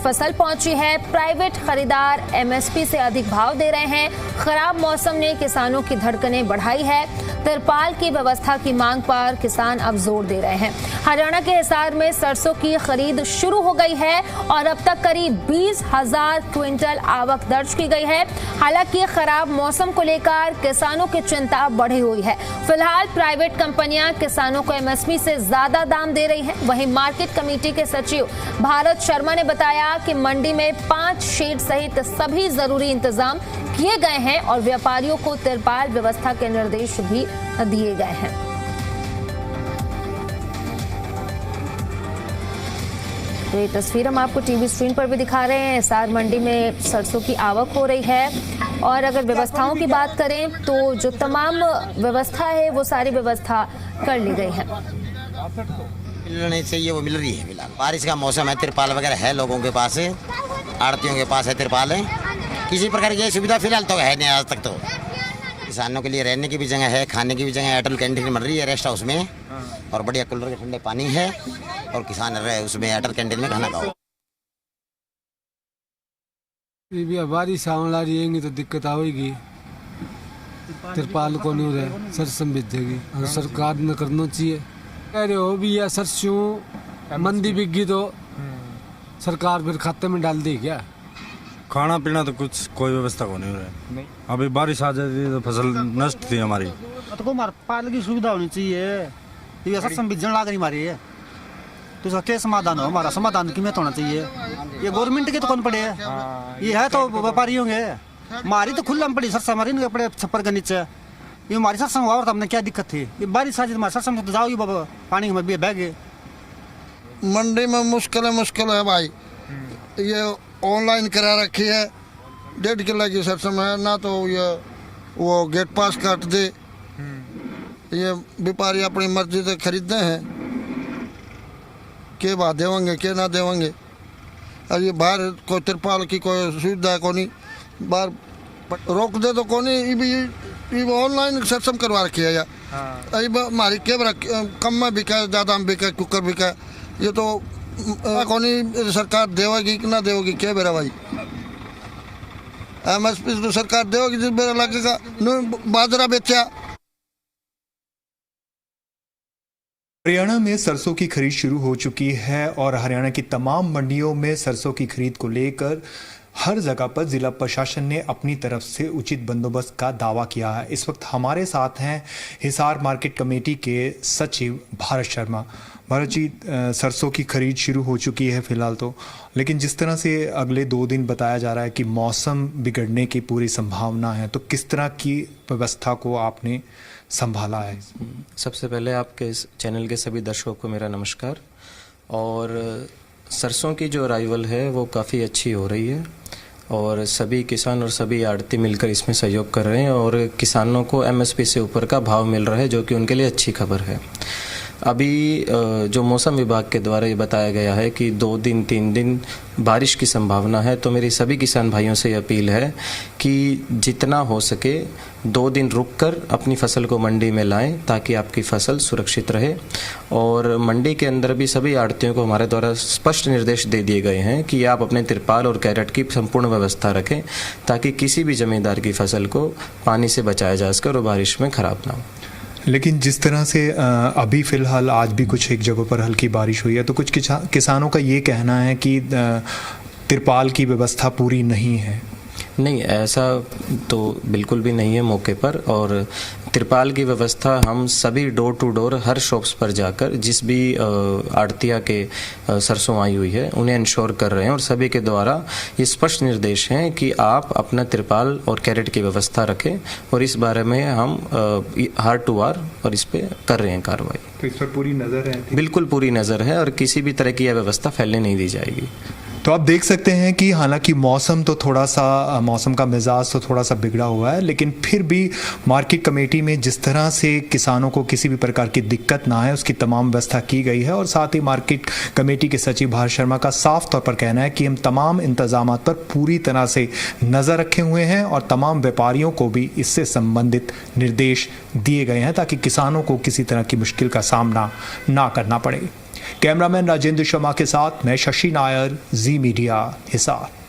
फसल पहुंची है। प्राइवेट खरीदार एमएसपी से अधिक भाव दे रहे हैं। खराब मौसम ने किसानों की धड़कनें बढ़ाई है। तिरपाल की व्यवस्था की मांग पर किसान अब जोर दे रहे हैं। हरियाणा के हिसार में सरसों की खरीद शुरू हो गई है और अब तक करीब 20,000 क्विंटल आवक दर्ज की गई है। हालांकि खराब मौसम को लेकर किसानों की चिंता बढ़ी हुई है। फिलहाल प्राइवेट कंपनियां किसानों को एमएसपी से ज्यादा दाम दे रही हैं। वहीं मार्केट कमेटी के सचिव भारत शर्मा ने बताया कि मंडी में 5 शेड सहित सभी जरूरी इंतजाम किए गए हैं और व्यापारियों को तिरपाल व्यवस्था के निर्देश भी दिए गए हैं। तो ये तस्वीर हम आपको टीवी स्क्रीन पर भी दिखा रहे हैं। हिसार मंडी में सरसों की आवक हो रही है और अगर व्यवस्थाओं की बात करें तो जो तमाम व्यवस्था है वो सारी व्यवस्था कर ली गई है। मिलनी चाहिए वो मिल रही है। फिलहाल बारिश का मौसम है, तिरपाल वगैरह है, लोगों के पास है, आड़तियों के पास है तिरपाल है। किसी प्रकार की सुविधा फिलहाल तो है नहीं आज तक। तो किसानों के लिए रहने की भी जगह है, खाने की भी जगह है। अटल कैंटीन मिल रही है रेस्ट हाउस में और बढ़िया कूलर के ठंडे पानी है और किसान रहे उसमें अटल कैंटीन में खाना खाओ। बारिश आने लगी तो दिक्कत आएगी। तिरपाल को नहीं रहे सरसों बीतेगी और सरकार ने करना चाहिए। कह रहे हो भी या सरसों मंदी बिकी तो सरकार फिर खाते में डाल दी क्या? खाना पीना तो कुछ कोई व्यवस्था को नहीं हो रहा है। अभी बारिश आ जाती तो फसल नष्ट थी हमारी। तो पाल की सुविधा होनी चाहिए। ये सरसों बीजन लाग नहीं मारी है तो इसका क्या समाधान हो? हमारा समाधान कीमत होना चाहिए। ये गवर्नमेंट के तो कौन पड़े है? ये है तो व्यापारियों के। हमारी तो खुला में पड़ी सरसों, हमारी पड़े छप्पर के नीचे। ये हमारी सरसों हुआ और हमने क्या दिक्कत थी? ये बारिश आ जाती हमारे सरसों तो जाओगी बाबा पानी में बह गए। मंडी में मुश्किल है भाई। ये ऑनलाइन करा रखी है 1.5 किलो की सरसों में ना तो ये वो गेट पास काट दे। ये व्यापारी अपनी मर्जी से खरीदते हैं के बाद देवेंगे के ना देवेंगे। और ये बाहर कोई तिरपाल की कोई सुविधा को नहीं, बाहर रोक दे तो को नहीं। ये ऑनलाइन सरसों करवा रखी है यार। हमारी केवल कम में बिका, ज़्यादा में बिका, कुकर बिका। ये तो कौन सरकार देवेगी कि ना देवेगी क्या बेरा भाई? एमएसपी तो सरकार देवेगी जिस बेरा लगेगा। बाजरा बेचा। हरियाणा में सरसों की खरीद शुरू हो चुकी है और हरियाणा की तमाम मंडियों में सरसों की खरीद को लेकर हर जगह पर जिला प्रशासन ने अपनी तरफ से उचित बंदोबस्त का दावा किया है। इस वक्त हमारे साथ हैं हिसार मार्केट कमेटी के सचिव भारत शर्मा। भारत जी, सरसों की खरीद शुरू हो चुकी है फिलहाल तो, लेकिन जिस तरह से अगले 2 दिन बताया जा रहा है कि मौसम बिगड़ने की पूरी संभावना है, तो किस तरह की व्यवस्था को आपने संभाला है? सबसे पहले आपके इस चैनल के सभी दर्शकों को मेरा नमस्कार। और सरसों की जो अराइवल है वो काफ़ी अच्छी हो रही है और सभी किसान और सभी आड़ती मिलकर इसमें सहयोग कर रहे हैं और किसानों को एमएसपी से ऊपर का भाव मिल रहा है, जो कि उनके लिए अच्छी खबर है। अभी जो मौसम विभाग के द्वारा ये बताया गया है कि 2 दिन 3 दिन बारिश की संभावना है, तो मेरी सभी किसान भाइयों से अपील है कि जितना हो सके 2 दिन रुककर अपनी फसल को मंडी में लाएं ताकि आपकी फसल सुरक्षित रहे। और मंडी के अंदर भी सभी आड़तियों को हमारे द्वारा स्पष्ट निर्देश दे दिए गए हैं कि आप अपने तिरपाल और कैरेट की संपूर्ण व्यवस्था रखें ताकि किसी भी जमींदार की फसल को पानी से बचाया जा सके और बारिश में ख़राब ना हो। लेकिन जिस तरह से अभी फ़िलहाल आज भी कुछ एक जगहों पर हल्की बारिश हुई है, तो कुछ किसानों का ये कहना है कि तिरपाल की व्यवस्था पूरी नहीं है। नहीं, ऐसा तो बिल्कुल भी नहीं है मौके पर। और तिरपाल की व्यवस्था हम सभी डोर टू डोर हर शॉप्स पर जाकर जिस भी आड़तिया के सरसों आई हुई है उन्हें इंश्योर कर रहे हैं और सभी के द्वारा ये स्पष्ट निर्देश हैं कि आप अपना तिरपाल और कैरेट की व्यवस्था रखें और इस बारे में हम हार टू हार और इस पे कर रहे हैं कार्रवाई। तो इस पर पूरी नज़र है? बिल्कुल पूरी नज़र है और किसी भी तरह की यह व्यवस्था फैलने नहीं दी जाएगी। तो आप देख सकते हैं कि हालांकि मौसम का मिजाज तो थोड़ा सा बिगड़ा हुआ है, लेकिन फिर भी मार्केट कमेटी में जिस तरह से किसानों को किसी भी प्रकार की दिक्कत ना आए उसकी तमाम व्यवस्था की गई है। और साथ ही मार्केट कमेटी के सचिव भारत शर्मा का साफ तौर पर कहना है कि हम तमाम इंतजाम पर पूरी तरह से नज़र रखे हुए हैं और तमाम व्यापारियों को भी इससे संबंधित निर्देश दिए गए हैं ताकि किसानों को किसी तरह की मुश्किल का सामना ना करना पड़े। कैमरामैन राजेंद्र शर्मा के साथ मैं शशि नायर, जी मीडिया, हिसार।